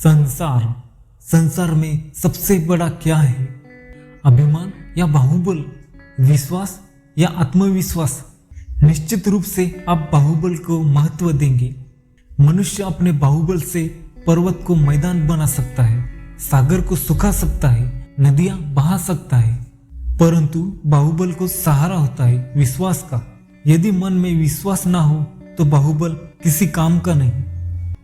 संसार में सबसे बड़ा क्या है? अभिमान या बाहुबल, विश्वास या आत्मविश्वास? निश्चित रूप से आप बाहुबल को महत्व देंगे। मनुष्य अपने बाहुबल से पर्वत को मैदान बना सकता है, सागर को सुखा सकता है, नदियां बहा सकता है, परंतु बाहुबल को सहारा होता है विश्वास का। यदि मन में विश्वास ना हो तो बाहुबल किसी काम का नहीं।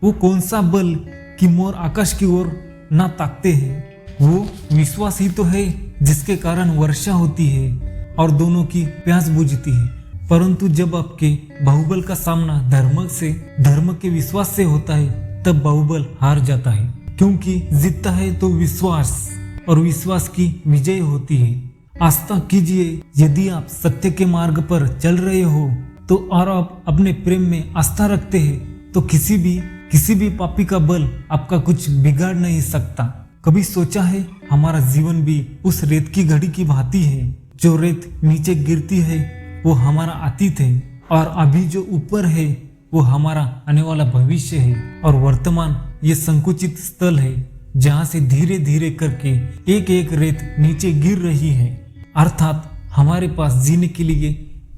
वो कौन सा बल कि मोर आकाश की ओर ना ताकते हैं? वो विश्वास ही तो है जिसके कारण वर्षा होती है और दोनों की प्यास बुझती है। परंतु जब आपके बाहुबल का सामना धर्म के विश्वास से होता है, तब बाहुबल हार जाता है, क्योंकि जीतता है तो विश्वास, और विश्वास की विजय होती है। आस्था कीजिए, यदि आप सत्य के मार्ग पर चल रहे हो तो, और आप अपने प्रेम में आस्था रखते हैं तो किसी भी पापी का बल आपका कुछ बिगाड़ नहीं सकता। कभी सोचा है हमारा जीवन भी उस रेत की घड़ी की भांति है? जो रेत नीचे गिरती है वो हमारा अतीत है, और अभी जो ऊपर है वो हमारा आने वाला भविष्य है, और वर्तमान ये संकुचित स्थल है जहाँ से धीरे धीरे करके एक एक रेत नीचे गिर रही है। अर्थात हमारे पास जीने के लिए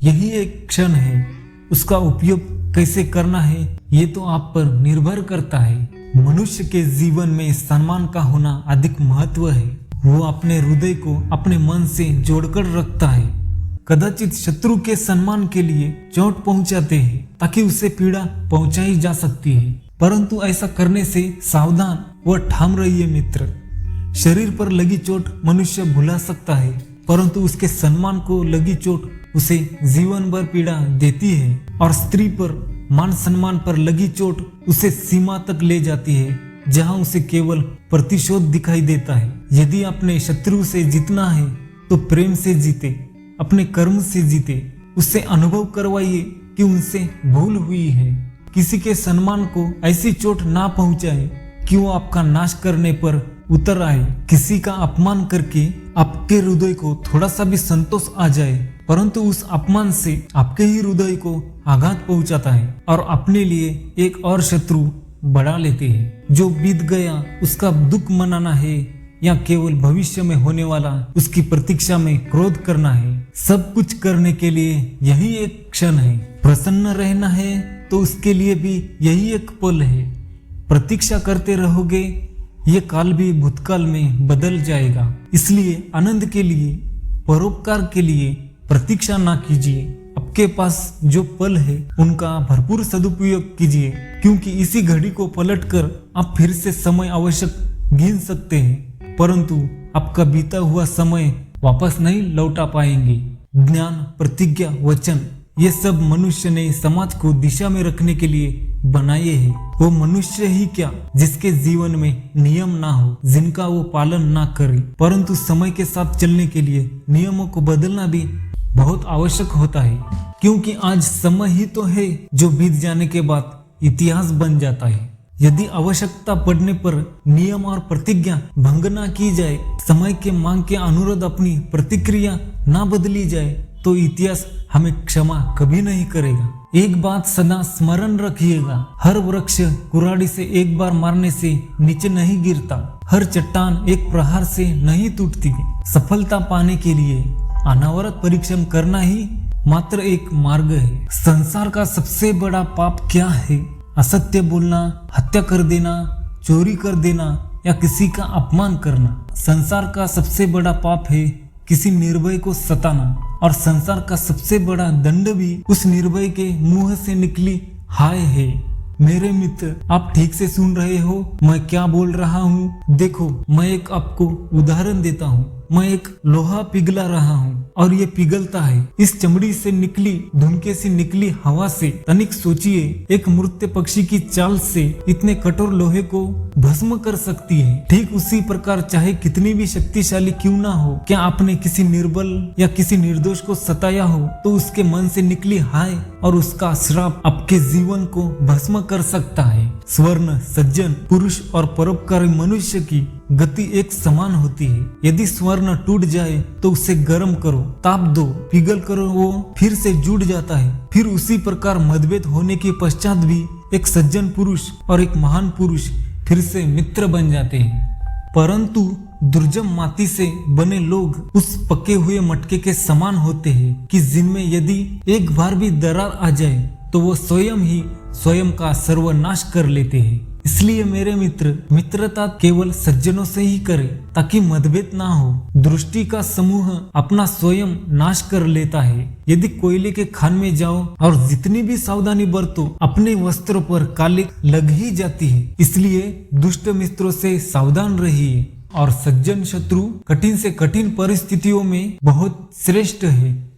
यही एक क्षण है। उसका उपयोग कैसे करना है ये तो आप पर निर्भर करता है। मनुष्य के जीवन में सम्मान का होना अधिक महत्व है। वो अपने हृदय को अपने मन से जोड़कर रखता है। कदाचित शत्रु के सम्मान के लिए चोट पहुंचाते हैं ताकि उसे पीड़ा पहुंचाई जा सकती है, परंतु ऐसा करने से सावधान व ठाम रहिए मित्र। शरीर पर लगी चोट मनुष्य भुला सकता है, परंतु उसके सम्मान को लगी चोट उसे जीवन भर पीड़ा देती है। और स्त्री पर मान सम्मान पर लगी चोट उसे सीमा तक ले जाती है, जहां उसे केवल प्रतिशोध दिखाई देता है। यदि अपने शत्रु से जीतना है तो प्रेम से जीते, अपने कर्म से जीते। उससे अनुभव करवाइए कि उनसे भूल हुई है। किसी के सम्मान को ऐसी चोट ना पहुंचाए कि वो आपका नाश करने पर उतर आए। किसी का अपमान करके आपके हृदय को थोड़ा सा भी संतोष आ जाए, परंतु उस अपमान से आपके ही हृदय को आघात पहुंचाता है और अपने लिए एक और शत्रु बढ़ा लेते हैं। जो बीत गया उसका दुख मनाना है या केवल भविष्य में होने वाला उसकी प्रतीक्षा में क्रोध करना है? सब कुछ करने के लिए यही एक क्षण है। प्रसन्न रहना है तो उसके लिए भी यही एक पल है। प्रतीक्षा करते रहोगे ये काल भी भूतकाल में बदल जाएगा। इसलिए आनंद के लिए, परोपकार के लिए प्रतीक्षा ना कीजिए। आपके पास जो पल है उनका भरपूर सदुपयोग कीजिए, क्योंकि इसी घड़ी को पलटकर आप फिर से समय आवश्यक गिन सकते हैं, परंतु आपका बीता हुआ समय वापस नहीं लौटा पाएंगे। ज्ञान, प्रतिज्ञा, वचन ये सब मनुष्य ने समाज को दिशा में रखने के लिए बनाए हैं। वो मनुष्य ही क्या जिसके जीवन में नियम ना हो, जिनका वो पालन ना करे। परंतु समय के साथ चलने के लिए नियमों को बदलना भी बहुत आवश्यक होता है, क्योंकि आज समय ही तो है जो बीत जाने के बाद इतिहास बन जाता है। यदि आवश्यकता पड़ने पर नियम और प्रतिज्ञा भंग ना की जाए, समय के मांग के अनुरोध अपनी प्रतिक्रिया ना बदली जाए, तो इतिहास हमें क्षमा कभी नहीं करेगा। एक बात सदा स्मरण रखिएगा, हर वृक्ष कुराड़ी से एक बार मारने से नीचे नहीं गिरता, हर चट्टान एक प्रहार से नहीं टूटती। सफलता पाने के लिए अनावरत परिश्रम करना ही मात्र एक मार्ग है। संसार का सबसे बड़ा पाप क्या है? असत्य बोलना, हत्या कर देना, चोरी कर देना या किसी का अपमान करना। संसार का सबसे बड़ा पाप है किसी निर्भय को सताना, और संसार का सबसे बड़ा दंड भी उस निर्भय के मुंह से निकली हाय है। मेरे मित्र, आप ठीक से सुन रहे हो मैं क्या बोल रहा हूँ? देखो, मैं एक आपको उदाहरण देता हूँ। मैं एक लोहा पिघला रहा हूँ और ये पिघलता है इस चमड़ी से निकली, धुनके से निकली हवा से। तनिक सोचिए, एक मृत पक्षी की चाल से इतने कठोर लोहे को भस्म कर सकती है। ठीक उसी प्रकार चाहे कितनी भी शक्तिशाली क्यों ना हो, क्या आपने किसी निर्बल या किसी निर्दोष को सताया हो तो उसके मन से निकली हाय और उसका श्राप आपके जीवन को भस्म कर सकता है। स्वर्ण, सज्जन, पुरुष और परोपकारी मनुष्य की गति एक समान होती है। यदि स्वर्ण टूट जाए तो उसे गर्म करो, ताप दो, पिघल करो, वो फिर से जुड़ जाता है। फिर उसी प्रकार मतभेद होने के पश्चात भी एक सज्जन पुरुष और एक महान पुरुष फिर से मित्र बन जाते हैं। परंतु दुर्जम माटी से बने लोग उस पके हुए मटके के समान होते हैं कि जिनमें यदि एक बार भी दरार आ जाए तो वो स्वयं ही स्वयं का सर्वनाश कर लेते हैं। इसलिए मेरे मित्र, मित्रता केवल सज्जनों से ही करें ताकि मतभेद ना हो। दृष्टि का समूह अपना स्वयं नाश कर लेता है। यदि कोयले के खान में जाओ और जितनी भी सावधानी बरतो, अपने वस्त्रों पर कालिक लग ही जाती है। इसलिए दुष्ट मित्रों से सावधान रहिए और सज्जन शत्रु कठिन से कठिन परिस्थितियों में बहुत श्रेष्ठ है।